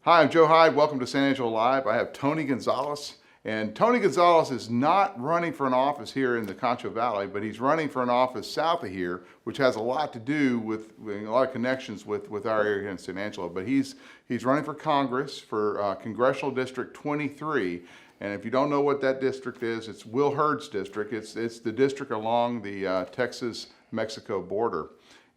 Hi, I'm Joe Hyde. Welcome to San Angelo Live. I have Tony Gonzales. And Tony Gonzales is not running for an office here in the Concho Valley, but he's running for an office south of here, which has a lot to do with a lot of connections with our area here in San Angelo. But he's running for Congress for Congressional District 23. And if you don't know what that district is, it's Will Hurd's district. It's the district along the Texas-Mexico border.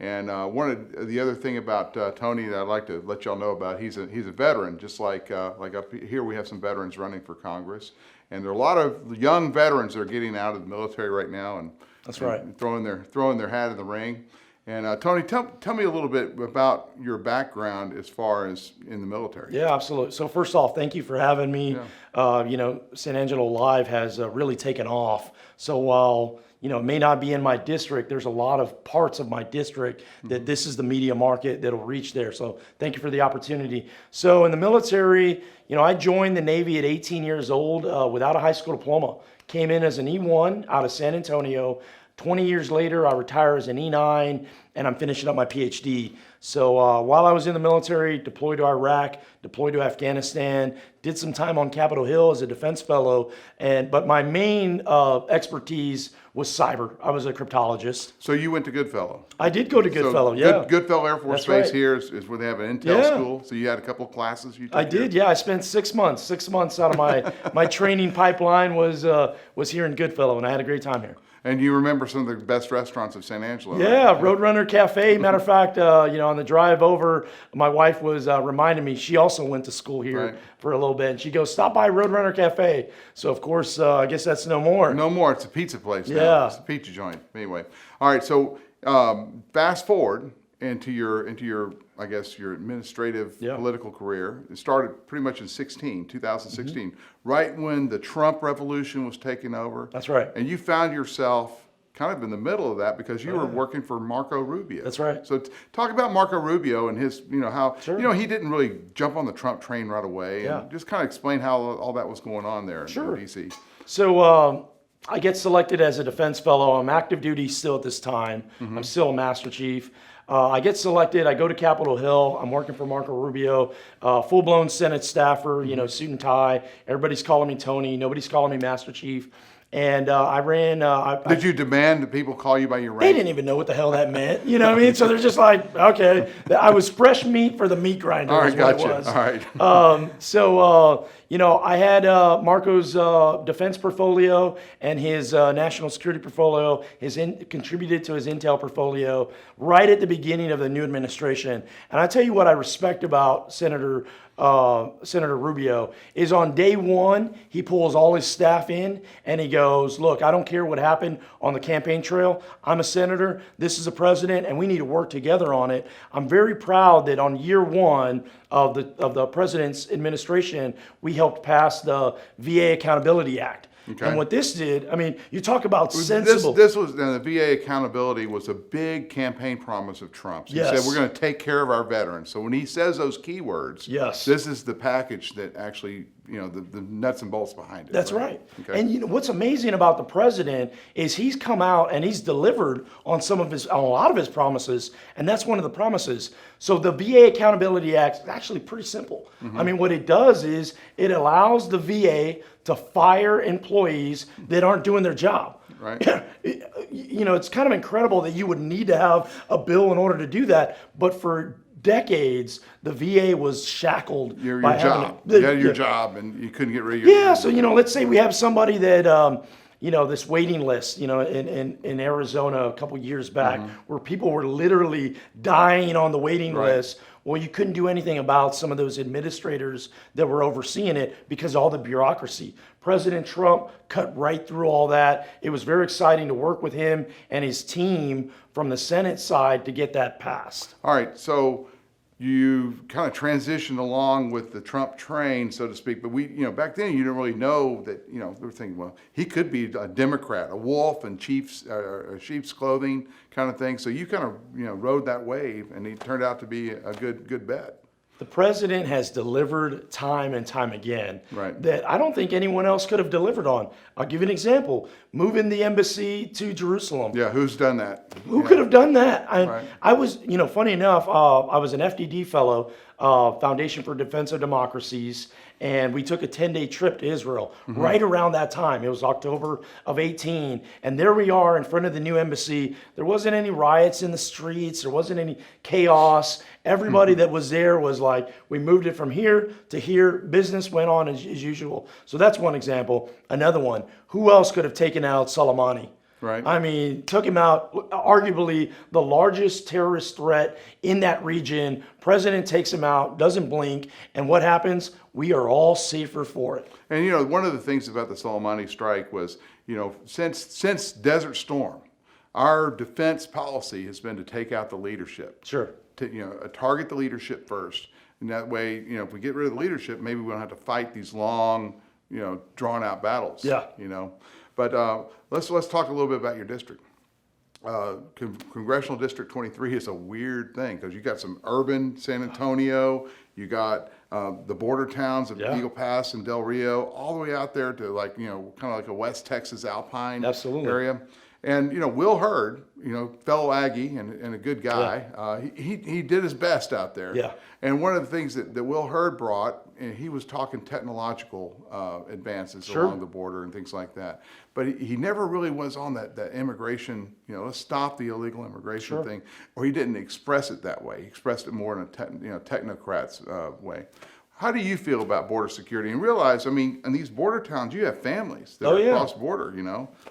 And one of the other thing about Tony that I'd like to let y'all know about, he's a veteran, just like up here we have some veterans running for Congress. And there are a lot of young veterans that are getting out of the military right now and that's right, and throwing their hat in the ring. And Tony, tell me a little bit about your background as far as in the military. Yeah, absolutely. So first off, thank you for having me. Yeah. San Angelo Live has really taken off. So while it may not be in my district, there's a lot of parts of my district that this is the media market that'll reach there. So thank you for the opportunity. So in the military, I joined the Navy at 18 years old without a high school diploma. Came in as an E1 out of San Antonio. 20 years later, I retire as an E9, and I'm finishing up my PhD. So while I was in the military, deployed to Iraq, deployed to Afghanistan, did some time on Capitol Hill as a defense fellow, but my main expertise was cyber. I was a cryptologist. So you went to Goodfellow. I did go to Goodfellow, yeah. Goodfellow Air Force That's Base right. here is where they have an intel school. So you had a couple of classes you took I did, yeah. I spent 6 months. 6 months out of my training pipeline was here in Goodfellow, and I had a great time here. And you remember some of the best restaurants of San Angelo. Yeah, right? Roadrunner Cafe. Matter of fact, on the drive over, my wife was reminding me, she also went to school here for a little bit. And she goes, stop by Roadrunner Cafe. So, of course, I guess that's no more. No more. It's a pizza place now. Yeah. It's a pizza joint. Anyway. All right. So, fast forward into your I guess your administrative political career. It started pretty much in 2016, right when the Trump revolution was taking over. That's right. And you found yourself kind of in the middle of that because you were working for Marco Rubio. That's right. So talk about Marco Rubio and his, how, Sure. He didn't really jump on the Trump train right away. And just kind of explain how all that was going on there in D.C. So I get selected as a defense fellow. I'm active duty still at this time. I'm still a Master Chief. I get selected. I go to Capitol Hill. I'm working for Marco Rubio, full-blown Senate staffer, suit and tie. Everybody's calling me Tony. Nobody's calling me Master Chief. And I ran. Did you demand that people call you by your rank? They didn't even know what the hell that meant. You know what I mean? So they're just like, okay. I was fresh meat for the meat grinder. All right, gotcha. All right. I had Marco's defense portfolio and his national security portfolio. Contributed to his intel portfolio right at the beginning of the new administration. And I tell you what I respect about Senator Rubio is on day one, he pulls all his staff in and he goes, look, I don't care what happened on the campaign trail. I'm a senator. This is a president and we need to work together on it. I'm very proud that on year one of the president's administration, we helped pass the VA Accountability Act. Okay. And what this did, you talk about sensible. This was the VA accountability was a big campaign promise of Trump's. He said we're going to take care of our veterans. So when he says those keywords, this is the package that actually, the nuts and bolts behind it. That's right. Okay. And what's amazing about the president is he's come out and he's delivered on a lot of his promises, and that's one of the promises. So the VA Accountability Act is actually pretty simple. What it does is it allows the VA to fire employees that aren't doing their job. Right. It's kind of incredible that you would need to have a bill in order to do that, but for decades, the VA was shackled your by job. You had your job, and you couldn't get rid of your job. So let's say we have somebody that this waiting list, in Arizona a couple years back, where people were literally dying on the waiting list. Well, you couldn't do anything about some of those administrators that were overseeing it because of all the bureaucracy. President Trump cut right through all that. It was very exciting to work with him and his team from the Senate side to get that passed. All right, so you kind of transitioned along with the Trump train, so to speak. But back then you didn't really know that, we were thinking, well, he could be a Democrat, a wolf in sheep's clothing kind of thing. So you kind of, rode that wave, and he turned out to be a good bet. The president has delivered time and time again that I don't think anyone else could have delivered on. I'll give you an example. Moving the embassy to Jerusalem. Yeah, who's done that? Who could have done that? I was, funny enough, I was an FDD fellow Foundation for Defense of Democracies, and we took a 10-day trip to Israel right around that time. It was October of 18, and there we are in front of the new embassy. There wasn't any riots in the streets. There wasn't any chaos. Everybody that was there was like, we moved it from here to here. Business went on as usual. So that's one example. Another one, who else could have taken out Soleimani? Right. I mean, took him out, arguably the largest terrorist threat in that region. President takes him out, doesn't blink, and what happens? We are all safer for it. And one of the things about the Soleimani strike was, since Desert Storm, our defense policy has been to take out the leadership. Sure. To target the leadership first, and that way, if we get rid of the leadership, maybe we don't have to fight these long, drawn out battles. Yeah. But let's talk a little bit about your district. Congressional District 23 is a weird thing because you got some urban San Antonio, you got the border towns of Eagle Pass and Del Rio, all the way out there to kind of like a West Texas Alpine area. And Will Hurd, fellow Aggie and a good guy, he did his best out there. Yeah. And one of the things that Will Hurd brought, and he was talking technological advances along the border and things like that. But he never really was on that immigration, let's stop the illegal immigration thing, or he didn't express it that way. He expressed it more in a technocrat's way. How do you feel about border security? And realize, in these border towns, you have families that are across border,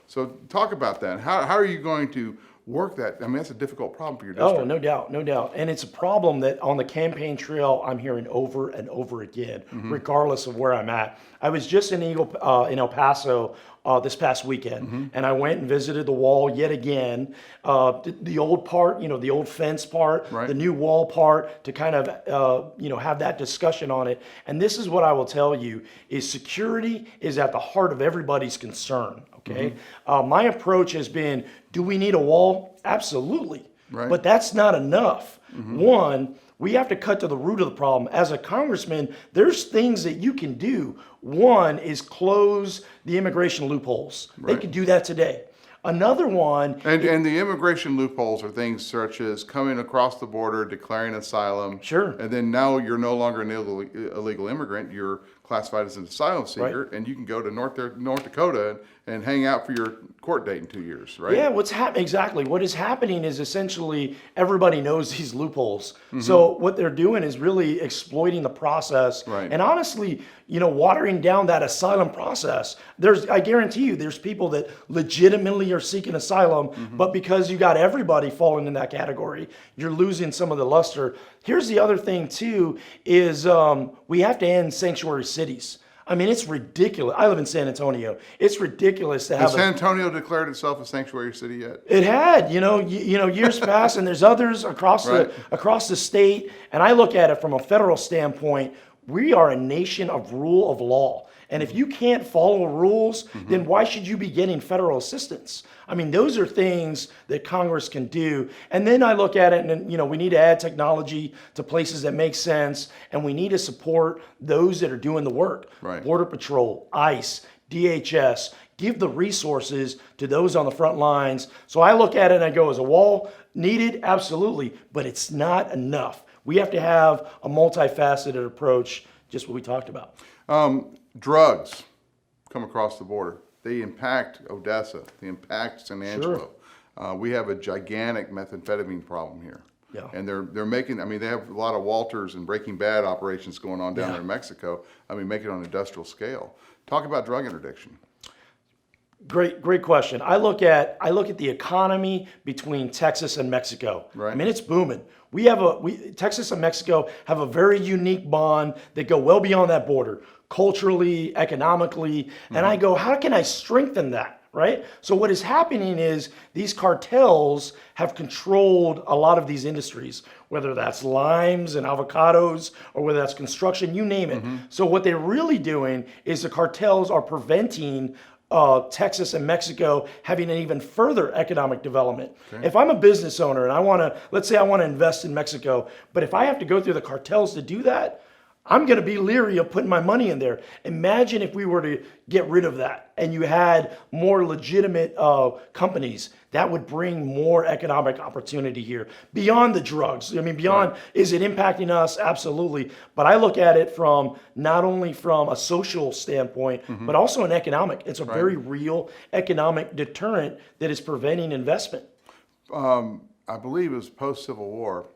So talk about that. How are you going to work that? That's a difficult problem for your district. Oh, no doubt, no doubt. And it's a problem that on the campaign trail, I'm hearing over and over again, regardless of where I'm at. I was just in El Paso this past weekend, and I went and visited the wall yet again. The old part, the old fence part, the new wall part, to kind of, have that discussion on it. And this is what I will tell you, is security is at the heart of everybody's concern, okay? My approach has been, do we need a wall? Absolutely. Right. But that's not enough. One, we have to cut to the root of the problem. As a congressman, there's things that you can do. One is close the immigration loopholes. They could do that today. Another one... And the immigration loopholes are things such as coming across the border, declaring asylum. Sure. And then now you're no longer an illegal immigrant. You're classified as an asylum seeker, and you can go to North Dakota and hang out for your court date in 2 years, right? Yeah, exactly. What is happening is essentially everybody knows these loopholes. So what they're doing is really exploiting the process. Right. And honestly, watering down that asylum process. I guarantee you, there's people that legitimately are seeking asylum, but because you got everybody falling in that category, you're losing some of the luster. Here's the other thing too, is we have to end sanctuary cities. It's ridiculous. I live in San Antonio. It's ridiculous to have. Has San Antonio declared itself a sanctuary city yet? It had, years past, and there's others across the state. And I look at it from a federal standpoint. We are a nation of rule of law. And if you can't follow rules, then why should you be getting federal assistance? Those are things that Congress can do. And then I look at it and, we need to add technology to places that make sense. And we need to support those that are doing the work. Right. Border Patrol, ICE, DHS, give the resources to those on the front lines. So I look at it and I go, is a wall needed? Absolutely. But it's not enough. We have to have a multifaceted approach, just what we talked about. Drugs come across the border. They impact Odessa. They impact San Angelo. We have a gigantic methamphetamine problem here. Yeah. And they're making, they have a lot of Walters and Breaking Bad operations going on down there in Mexico. Make it on an industrial scale. Talk about drug interdiction. Great question. I look at the economy between Texas and Mexico. Right. It's booming. Texas and Mexico have a very unique bond that go well beyond that border, culturally, economically. And I go, how can I strengthen that? Right? So what is happening is these cartels have controlled a lot of these industries, whether that's limes and avocados or whether that's construction, you name it. So what they're really doing is the cartels are preventing Texas and Mexico having an even further economic development. Okay. If I'm a business owner and let's say I want to invest in Mexico, but if I have to go through the cartels to do that, I'm going to be leery of putting my money in there. Imagine if we were to get rid of that and you had more legitimate companies. That would bring more economic opportunity here beyond the drugs. I mean, beyond, is it impacting us? Absolutely. But I look at it from not only from a social standpoint, but also an economic. It's a very real economic deterrent that is preventing investment. I believe it was post-Civil War.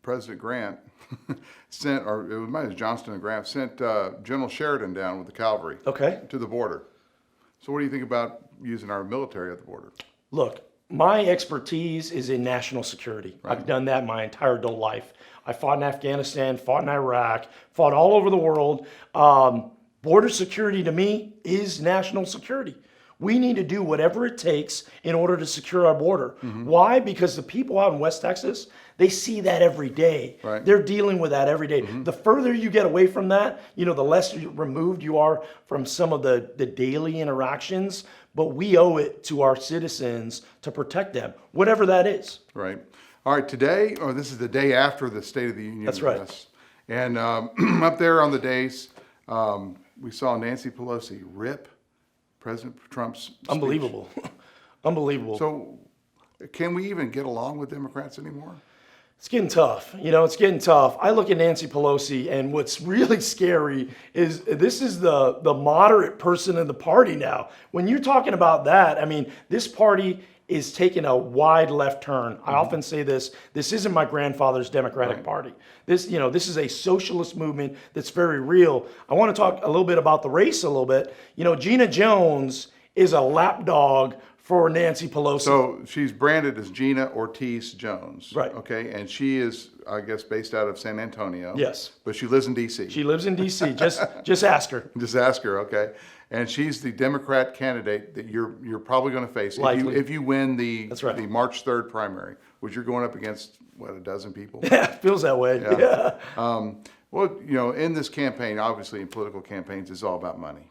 President Grant sent, or it might have been Johnston and Grant, sent General Sheridan down with the cavalry to the border. So what do you think about using our military at the border? Look, my expertise is in national security. I've done that my entire adult life. I fought in Afghanistan, fought in Iraq, fought all over the world. Border security to me is national security. We need to do whatever it takes in order to secure our border. Why? Because the people out in West Texas, they see that every day. They're dealing with that every day. The further you get away from that, the less removed you are from some of the daily interactions. But we owe it to our citizens to protect them, whatever that is. Right. All right, today, this is the day after the State of the Union That's address. And up there on the dais, we saw Nancy Pelosi rip President Trump's speech. Unbelievable. Unbelievable. So can we even get along with Democrats anymore? It's getting tough. It's getting tough. I look at Nancy Pelosi, and what's really scary is this is the moderate person in the party now. When you're talking about that, I mean, this party is taking a wide left turn. I often say this isn't my grandfather's Democratic Party. This is a socialist movement that's very real. I want to talk a little bit about the race a little bit. Gina Jones is a lapdog for Nancy Pelosi. So she's branded as Gina Ortiz Jones. Right. Okay, and she is, I guess, based out of San Antonio. Yes. But she lives in D.C. She lives in D.C. Just ask her. Just ask her, okay. And she's the Democrat candidate that you're probably going to face if you win the March 3rd primary, which you're going up against, what, a dozen people? Yeah, it feels that way. Yeah. Well, in this campaign, obviously in political campaigns, it's all about money.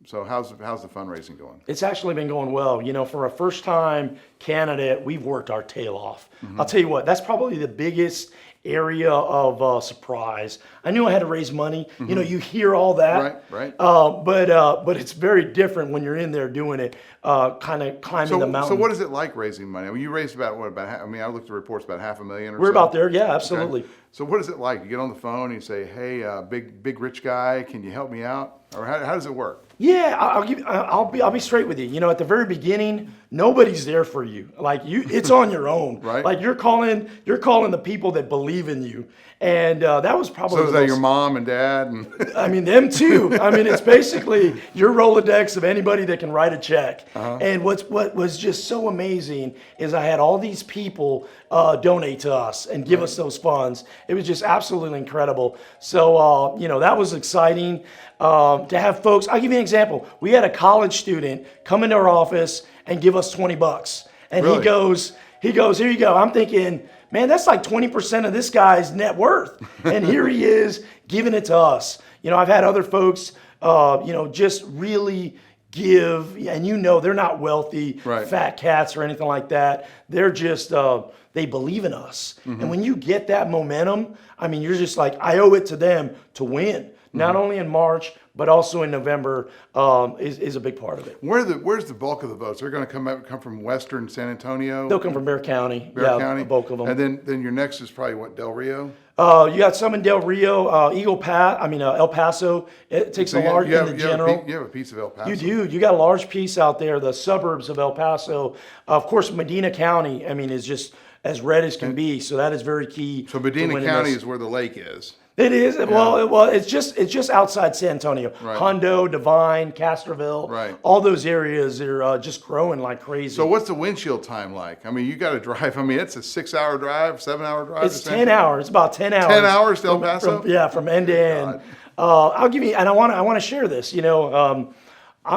So how's the fundraising going? It's actually been going well. For a first-time candidate, we've worked our tail off. I'll tell you what, that's probably the biggest area of surprise. I knew I had to raise money. You hear all that. Right. But it's very different when you're in there doing it, kind of climbing the mountain. So what is it like raising money? I mean, you raised about I looked at the reports, about $500,000 or so. We're about there, yeah, absolutely. Okay. So what is it like? You get on the phone and you say, hey, big rich guy, can you help me out? Or how does it work? Yeah, I'll be straight with you. At the very beginning, nobody's there for you. It's on your own. Right. Like you're calling the people that believe in you, and that was probably. So is that your mom and dad? And I mean, them too. I mean, it's basically your Rolodex of anybody that can write a check. And what was just so amazing is I had all these people donate to us and give us those funds. It was just absolutely incredible. So that was exciting. To have folks, I'll give you an example. We had a college student come into our office and give us $20. And really? he goes, here you go. I'm thinking, man, that's like 20% of this guy's net worth. And here he is giving it to us. I've had other folks, just really give, and they're not wealthy, fat cats or anything like that. They're just, they believe in us. And when you get that momentum, I mean, you're just like, I owe it to them to win. Not only in March, but also in November is a big part of it. Where's the bulk of the votes? They're going to come from Western San Antonio? They'll come from Bexar County. County? The bulk of them. And then your next is probably what, Del Rio? You got some in Del Rio, El Paso. It takes a large in the general. You have a piece of El Paso. You do. You got a large piece out there, the suburbs of El Paso. Of course, Medina County, is just as red as can be. So that is very key. So Medina County is where the lake is. It is. Yeah. Well, it's just outside San Antonio. Right. Hondo, Divine, Castroville. Right. All those areas are just growing like crazy. So what's the windshield time like? I mean, you got to drive. It's a 6-hour drive, 7-hour drive. It's 10 hours. It's about 10 hours. 10 hours to El Paso? From end to end. I'll give you, and I want to share this.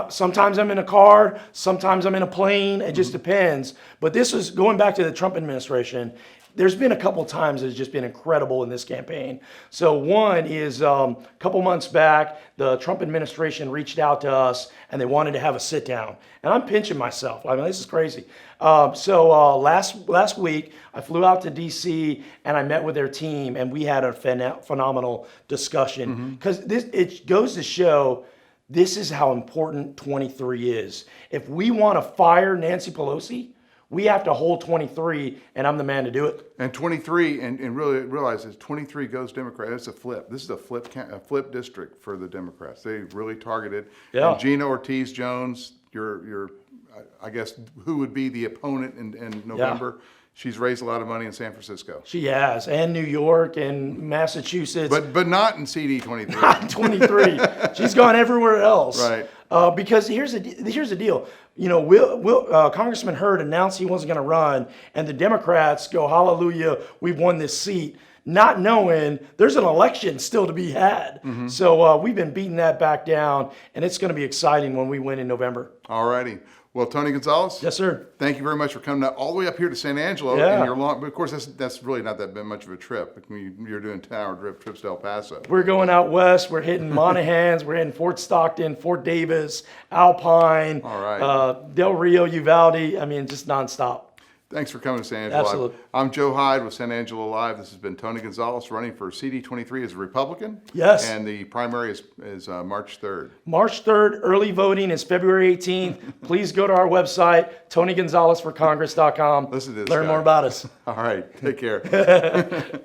Sometimes I'm in a car, sometimes I'm in a plane. It just depends. But this is going back to the Trump administration. there's been a couple times that's just been incredible in this campaign. So one is a couple months back, the Trump administration reached out to us and they wanted to have a sit down. And I'm pinching myself. I mean, this is crazy. Last week, I flew out to DC and I met with their team and we had a phenomenal discussion because it goes to show this is how important 23 is. If we want to fire Nancy Pelosi, we have to hold 23, and I'm the man to do it. And 23, and really realize this, 23 goes Democrat. It's a flip. This is a flip district for the Democrats. They really targeted. Yeah. And Gina Ortiz Jones, I guess, who would be the opponent in November? Yeah. She's raised a lot of money in San Francisco. She has, and New York and Massachusetts. But not in CD 23. Not 23. She's gone everywhere else. Right. Because here's the deal. You know, Congressman Hyde announced he wasn't going to run, and the Democrats go, hallelujah, we've won this seat, not knowing there's an election still to be had. So we've been beating that back down, and it's going to be exciting when we win in November. All righty. Well, Tony Gonzales. Yes, sir. Thank you very much for coming all the way up here to San Angelo. Yeah. And your long, but of course, that's really not that much of a trip. You're doing 10-hour trips to El Paso. We're going out west. We're hitting Monahans. We're hitting Fort Stockton, Fort Davis, Alpine, All right. Del Rio, Uvalde. I mean, just nonstop. Thanks for coming to San Angelo Absolutely. Live. I'm Joe Hyde with San Angelo Live. This has been Tony Gonzales running for CD23 as a Republican. Yes. And the primary is March 3rd. March 3rd, early voting is February 18th. Please go to our website, TonyGonzalesForCongress.com. Listen to this Learn guy. more about us. All right. Take care.